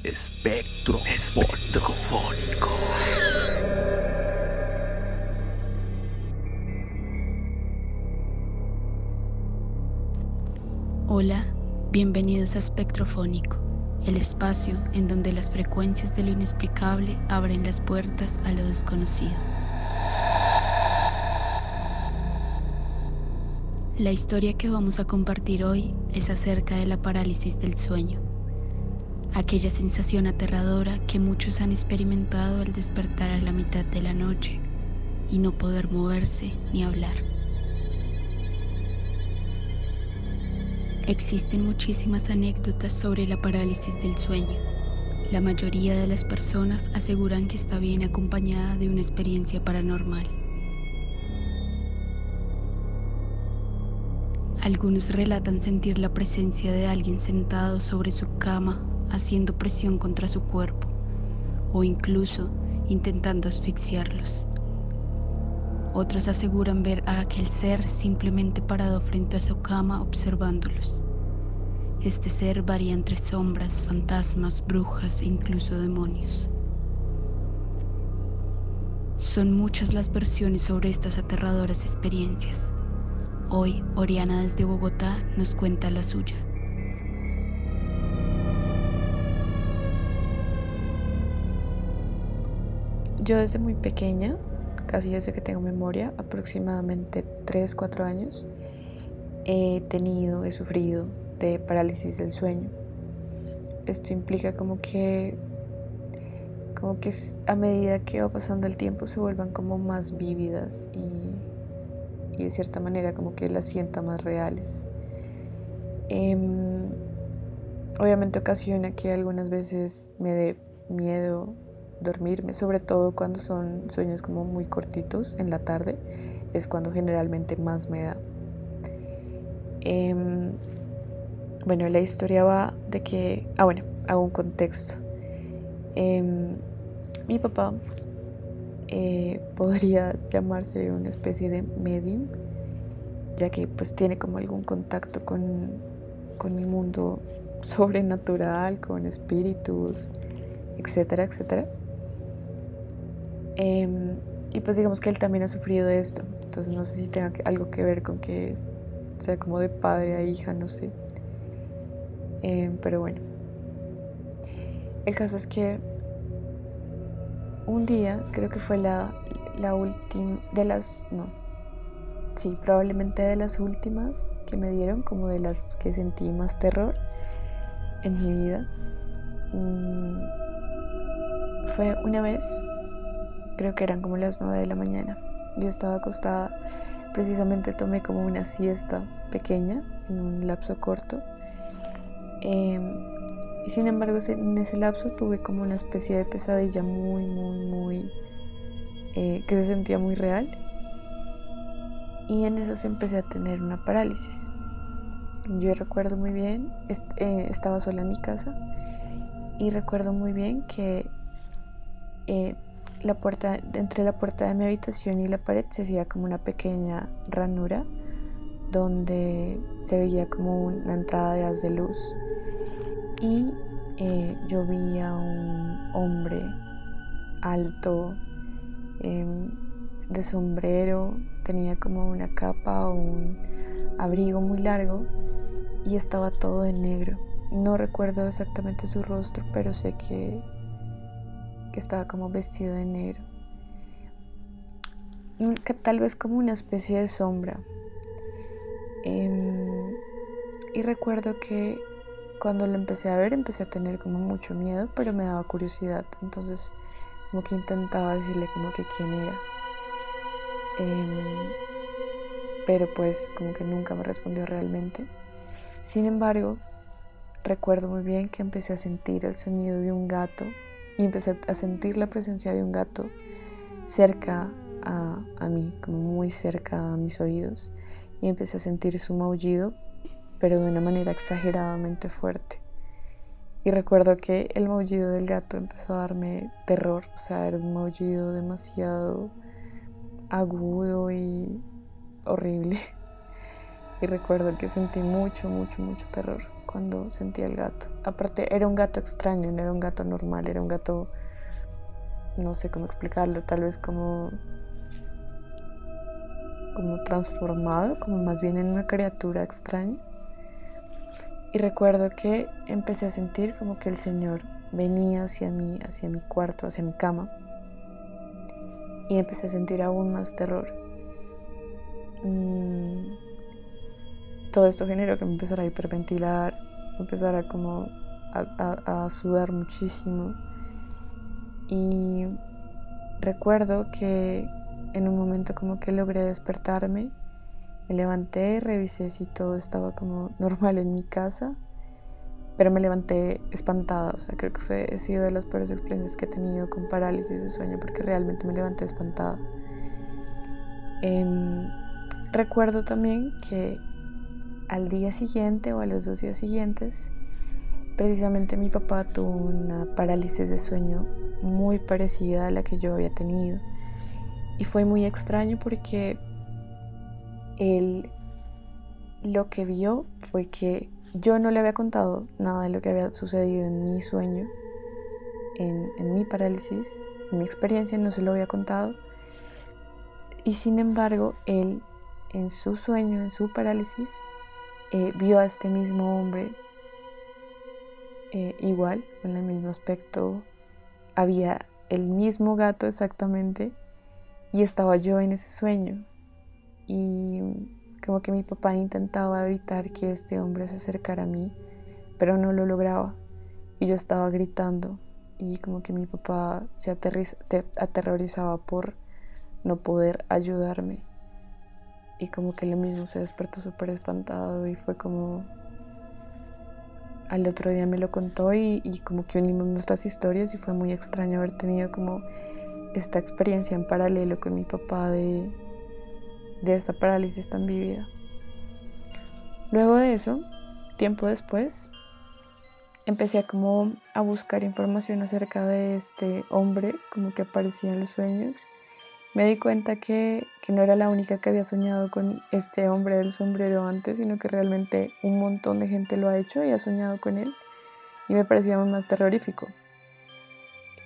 Espectrofónico. Hola, bienvenidos a Espectrofónico, el espacio en donde las frecuencias de lo inexplicable abren las puertas a lo desconocido. La historia que vamos a compartir hoy es acerca de la parálisis del sueño, aquella sensación aterradora que muchos han experimentado al despertar a la mitad de la noche y no poder moverse ni hablar. Existen muchísimas anécdotas sobre la parálisis del sueño. La mayoría de las personas aseguran que está bien acompañada de una experiencia paranormal. Algunos relatan sentir la presencia de alguien sentado sobre su cama, haciendo presión contra su cuerpo, o incluso intentando asfixiarlos. Otros aseguran ver a aquel ser simplemente parado frente a su cama observándolos. Este ser varía entre sombras, fantasmas, brujas e incluso demonios. Son muchas las versiones sobre estas aterradoras experiencias. Hoy, Oriana desde Bogotá nos cuenta la suya. Yo desde muy pequeña, casi desde que tengo memoria, aproximadamente 3, 4 años, he sufrido de parálisis del sueño. Esto implica como que a medida que va pasando el tiempo se vuelvan como más vívidas y de cierta manera como que las sienta más reales. Obviamente ocasiona que algunas veces me dé miedo dormirme, sobre todo cuando son sueños como muy cortitos en la tarde, es cuando generalmente más me da. Bueno, la historia va de que, hago un contexto. Mi papá podría llamarse una especie de medium, ya que pues tiene como algún contacto con mi mundo sobrenatural, con espíritus, etcétera, etcétera. Y pues digamos que él también ha sufrido de esto, entonces no sé si tenga algo que ver con que sea como de padre a hija, no sé. Pero bueno, el caso es que un día, creo que fue la última, probablemente de las últimas que me dieron, como de las que sentí más terror en mi vida. Fue una vez, creo que eran como las 9 de la mañana. Yo estaba acostada, precisamente tomé como una siesta pequeña, en un lapso corto. Y sin embargo, en ese lapso tuve como una especie de pesadilla muy, que se sentía muy real. Y en esas empecé a tener una parálisis. Yo recuerdo muy bien, estaba sola en mi casa y recuerdo muy bien que entre la puerta de mi habitación y la pared se hacía como una pequeña ranura donde se veía como una entrada de haz de luz y yo vi a un hombre alto, de sombrero, tenía como una capa o un abrigo muy largo y estaba todo de negro. No recuerdo exactamente su rostro, pero sé que estaba como vestido de negro, que tal vez como una especie de sombra. Y recuerdo que cuando lo empecé a ver empecé a tener como mucho miedo, pero me daba curiosidad, entonces como que intentaba decirle como que quién era, pero pues como que nunca me respondió realmente. Sin embargo, recuerdo muy bien que empecé a sentir el sonido de un gato y empecé a sentir la presencia de un gato cerca a mí, como muy cerca a mis oídos, y empecé a sentir su maullido, pero de una manera exageradamente fuerte. Y recuerdo que el maullido del gato empezó a darme terror, o sea, era un maullido demasiado agudo y horrible. Y recuerdo que sentí mucho terror cuando sentía el gato. Aparte, era un gato extraño, no era un gato normal, era un gato, no sé cómo explicarlo, tal vez como transformado, como más bien en una criatura extraña. Y recuerdo que empecé a sentir como que el Señor venía hacia mí, hacia mi cuarto, hacia mi cama. Y empecé a sentir aún más terror. Todo esto generó que me empezara a hiperventilar, empezara como a sudar muchísimo. Y recuerdo que en un momento como que logré despertarme, me levanté, revisé si todo estaba como normal en mi casa, pero me levanté espantada. O sea, creo que he sido de las peores experiencias que he tenido con parálisis de sueño, porque realmente me levanté espantada. Recuerdo también que al día siguiente o a los 2 días siguientes, precisamente mi papá tuvo una parálisis de sueño muy parecida a la que yo había tenido. Y fue muy extraño porque él lo que vio fue que yo no le había contado nada de lo que había sucedido en mi sueño, en mi parálisis, en mi experiencia, no se lo había contado. Y sin embargo, él en su sueño, en su parálisis, vio a este mismo hombre igual, con el mismo aspecto. Había el mismo gato exactamente y estaba yo en ese sueño. Y como que mi papá intentaba evitar que este hombre se acercara a mí, pero no lo lograba. Y yo estaba gritando y como que mi papá se aterrorizaba por no poder ayudarme. Y como que él mismo se despertó súper espantado y fue como... Al otro día me lo contó y como que unimos nuestras historias y fue muy extraño haber tenido como esta experiencia en paralelo con mi papá de esta parálisis tan vívida. Luego de eso, tiempo después, empecé a buscar información acerca de este hombre como que aparecía en los sueños. Me di cuenta que no era la única que había soñado con este hombre del sombrero antes, sino que realmente un montón de gente lo ha hecho y ha soñado con él. Y me parecía aún más terrorífico.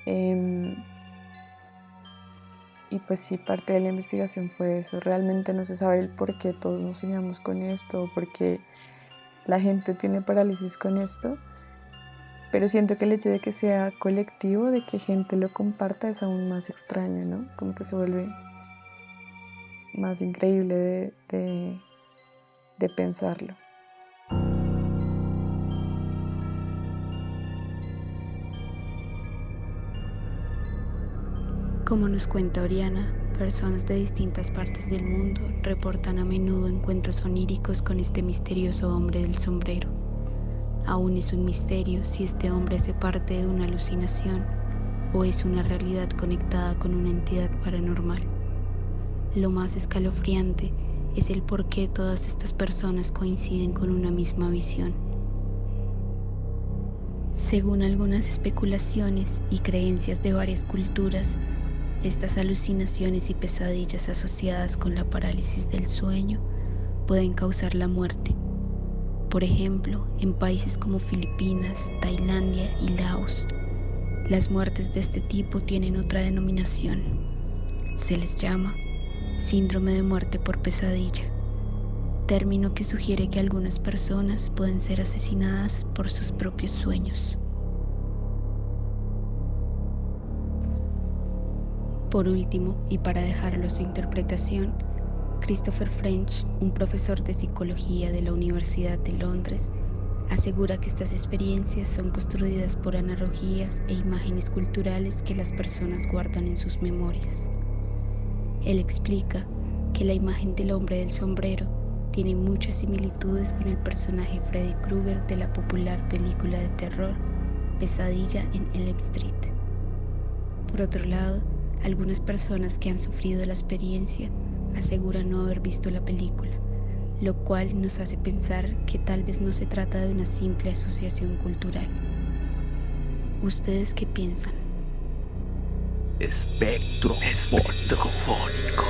Y pues sí, parte de la investigación fue eso. Realmente no se sabe el por qué todos nos soñamos con esto, por qué la gente tiene parálisis con esto. Pero siento que el hecho de que sea colectivo, de que gente lo comparta, es aún más extraño, ¿no? Como que se vuelve más increíble de pensarlo. Como nos cuenta Oriana, personas de distintas partes del mundo reportan a menudo encuentros oníricos con este misterioso hombre del sombrero. Aún es un misterio si este hombre hace parte de una alucinación o es una realidad conectada con una entidad paranormal. Lo más escalofriante es el por qué todas estas personas coinciden con una misma visión. Según algunas especulaciones y creencias de varias culturas, estas alucinaciones y pesadillas asociadas con la parálisis del sueño pueden causar la muerte. Por ejemplo, en países como Filipinas, Tailandia y Laos, las muertes de este tipo tienen otra denominación. Se les llama síndrome de muerte por pesadilla, término que sugiere que algunas personas pueden ser asesinadas por sus propios sueños. Por último, y para dejarlo a su interpretación, Christopher French, un profesor de psicología de la Universidad de Londres, asegura que estas experiencias son construidas por analogías e imágenes culturales que las personas guardan en sus memorias. Él explica que la imagen del hombre del sombrero tiene muchas similitudes con el personaje Freddy Krueger de la popular película de terror Pesadilla en Elm Street. Por otro lado, algunas personas que han sufrido la experiencia aseguran no haber visto la película, lo cual nos hace pensar que tal vez no se trata de una simple asociación cultural. ¿Ustedes qué piensan? Espectro fónico.